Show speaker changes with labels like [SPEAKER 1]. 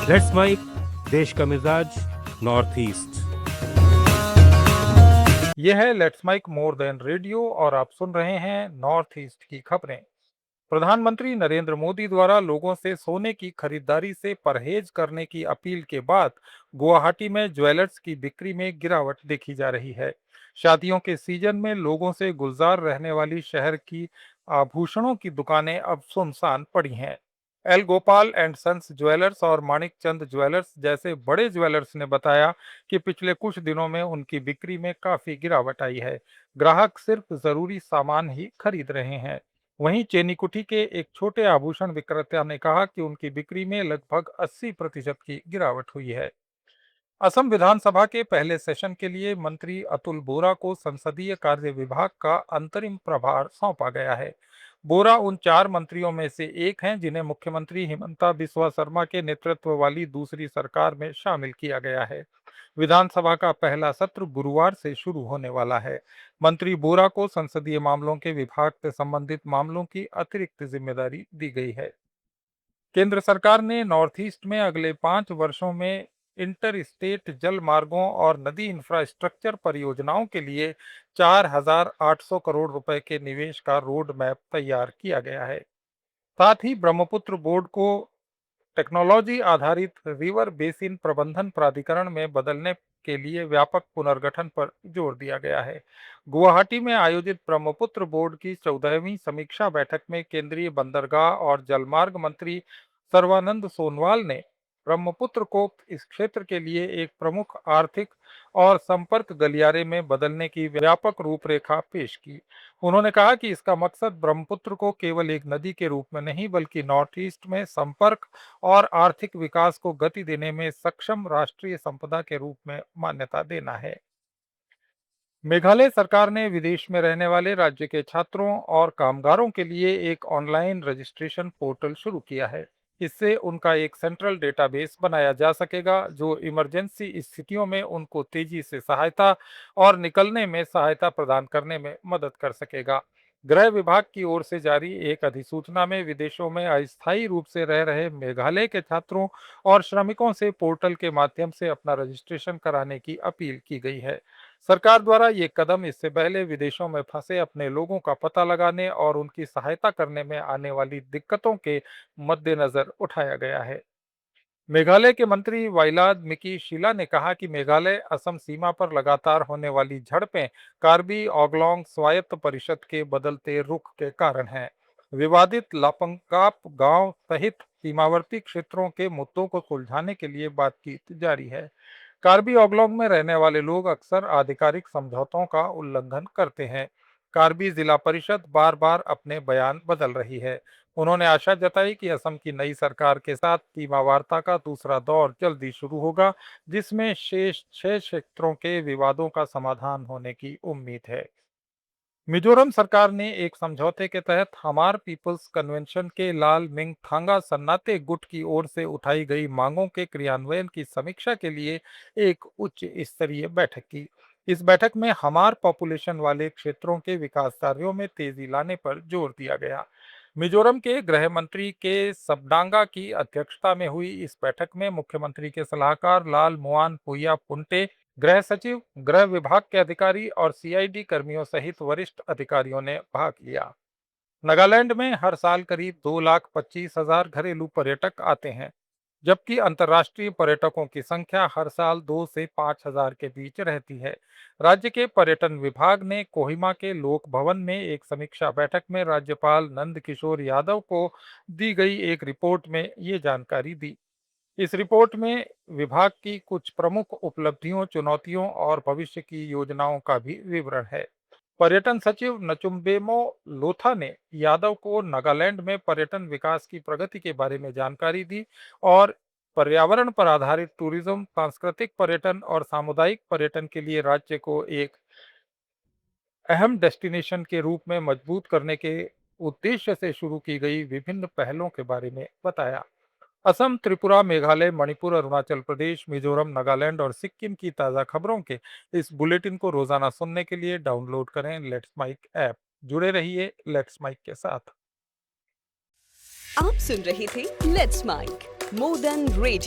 [SPEAKER 1] Let's mic देश का मिजाज नॉर्थ ईस्ट।
[SPEAKER 2] यह है let's mike more than radio और आप सुन रहे हैं नॉर्थ ईस्ट की खबरें। प्रधानमंत्री नरेंद्र मोदी द्वारा लोगों से सोने की खरीदारी से परहेज करने की अपील के बाद गुवाहाटी में ज्वेलर्स की बिक्री में गिरावट देखी जा रही है। शादियों के सीजन में लोगों से गुलजार रहने वाली शहर की आभूषणों की दुकानें अब सुनसान पड़ी हैं। L Gopal and sons jewellers और माणिक चंद ज्वेलर्स जैसे बड़े ज्वेलर्स ने बताया कि पिछले कुछ दिनों में उनकी बिक्री में काफी गिरावट आई है। ग्राहक सिर्फ जरूरी सामान ही खरीद रहे हैं। वहीं चेनीकुठी के एक छोटे आभूषण विक्रेता ने कहा कि उनकी बिक्री में लगभग 80% की गिरावट हुई है। असम विधानसभा के पहले सेशन के लिए मंत्री अतुल बोरा को संसदीय कार्य विभाग का अंतरिम प्रभार सौंपा गया है। बोरा उन 4 मंत्रियों में से एक हैं जिन्हें मुख्यमंत्री हिमंता बिस्वा शर्मा के नेतृत्व वाली दूसरी सरकार में शामिल किया गया है। विधानसभा का पहला सत्र गुरुवार से शुरू होने वाला है। मंत्री बोरा को संसदीय मामलों के विभाग से संबंधित मामलों की अतिरिक्त जिम्मेदारी दी गई है। केंद्र सरकार ने नॉर्थ ईस्ट में अगले 5 वर्षों में इंटर स्टेट जल मार्गों और नदी इंफ्रास्ट्रक्चर परियोजनाओं के लिए 4,800 करोड़ रुपए के निवेश का रोड मैप तैयार किया गया है। साथ ही ब्रह्मपुत्र बोर्ड को टेक्नोलॉजी आधारित रिवर बेसिन प्रबंधन प्राधिकरण में बदलने के लिए व्यापक पुनर्गठन पर जोर दिया गया है। गुवाहाटी में आयोजित ब्रह्मपुत्र बोर्ड की 14वीं समीक्षा बैठक में केंद्रीय बंदरगाह और जलमार्ग मंत्री सर्बानंद सोनोवाल ने ब्रह्मपुत्र को इस क्षेत्र के लिए एक प्रमुख आर्थिक और संपर्क गलियारे में बदलने की व्यापक रूपरेखा पेश की। उन्होंने कहा कि इसका मकसद ब्रह्मपुत्र को केवल एक नदी के रूप में नहीं बल्कि नॉर्थ ईस्ट में संपर्क और आर्थिक विकास को गति देने में सक्षम राष्ट्रीय संपदा के रूप में मान्यता देना है। मेघालय सरकार ने विदेश में रहने वाले राज्य के छात्रों और कामगारों के लिए एक ऑनलाइन रजिस्ट्रेशन पोर्टल शुरू किया है। इससे उनका एक सेंट्रल डेटाबेस बनाया जा सकेगा जो इमरजेंसी स्थितियों में उनको तेजी से सहायता और निकलने में सहायता प्रदान करने में मदद कर सकेगा। गृह विभाग की ओर से जारी एक अधिसूचना में विदेशों में अस्थायी रूप से रह रहे मेघालय के छात्रों और श्रमिकों से पोर्टल के माध्यम से अपना रजिस्ट्रेशन कराने की अपील की गई है। सरकार द्वारा ये कदम इससे पहले विदेशों में फंसे अपने लोगों का पता लगाने और उनकी सहायता करने में आने वाली दिक्कतों के मद्देनजर उठाया गया है। मेघालय के मंत्री वाइलाद मिकी शिला ने कहा कि मेघालय असम सीमा पर लगातार होने वाली झड़पें कार्बी ऑगलोंग स्वायत्त परिषद के बदलते रुख के कारण हैं। विवादित लापंगाप गांव सहित सीमावर्ती क्षेत्रों के मुद्दों को सुलझाने के लिए बातचीत जारी है। कार्बी ऑगलोंग में रहने वाले लोग अक्सर आधिकारिक समझौतों का उल्लंघन करते हैं। कार्बी जिला परिषद बार बार अपने बयान बदल रही है। उन्होंने आशा जताई कि असम की नई सरकार के साथ सीमा वार्ता का दूसरा दौर जल्दी शुरू होगा, जिसमें शेष 6 क्षेत्रों के विवादों का समाधान होने की उम्मीद है। मिजोरम सरकार ने एक समझौते के तहत हमार पीपल्स कन्वेंशन के लाल मिंग थांगा सन्नाटे गुट की ओर से उठाई गई मांगों के क्रियान्वयन की समीक्षा के लिए एक उच्च स्तरीय बैठक की। इस बैठक में हमार पॉपुलेशन वाले क्षेत्रों के विकास कार्यों में तेजी लाने पर जोर दिया गया। मिजोरम के गृह मंत्री के सबडांगा की अध्यक्षता में हुई इस बैठक में मुख्यमंत्री के सलाहकार लाल मुआन पुया पुंटे, गृह सचिव, गृह विभाग के अधिकारी और सीआईडी कर्मियों सहित वरिष्ठ अधिकारियों ने भाग लिया। नागालैंड में हर साल करीब 2,25,000 घरेलू पर्यटक आते हैं, जबकि अंतर्राष्ट्रीय पर्यटकों की संख्या हर साल 2 से 5,000 के बीच रहती है। राज्य के पर्यटन विभाग ने कोहिमा के लोक भवन में एक समीक्षा बैठक में राज्यपाल नंद किशोर यादव को दी गई एक रिपोर्ट में ये जानकारी दी। इस रिपोर्ट में विभाग की कुछ प्रमुख उपलब्धियों, चुनौतियों और भविष्य की योजनाओं का भी विवरण है। पर्यटन सचिव नचुम्बेमो लोथा ने यादव को नागालैंड में पर्यटन विकास की प्रगति के बारे में जानकारी दी और पर्यावरण पर आधारित टूरिज्म, सांस्कृतिक पर्यटन और सामुदायिक पर्यटन के लिए राज्य को एक अहम डेस्टिनेशन के रूप में मजबूत करने के उद्देश्य से शुरू की गई विभिन्न पहलों के बारे में बताया। असम, त्रिपुरा, मेघालय, मणिपुर, अरुणाचल प्रदेश, मिजोरम, नागालैंड और सिक्किम की ताज़ा खबरों के इस बुलेटिन को रोजाना सुनने के लिए डाउनलोड करें लेट्स माइक ऐप। जुड़े रहिए लेट्स माइक के साथ।
[SPEAKER 3] आप सुन रहे थे let's mike more than radio.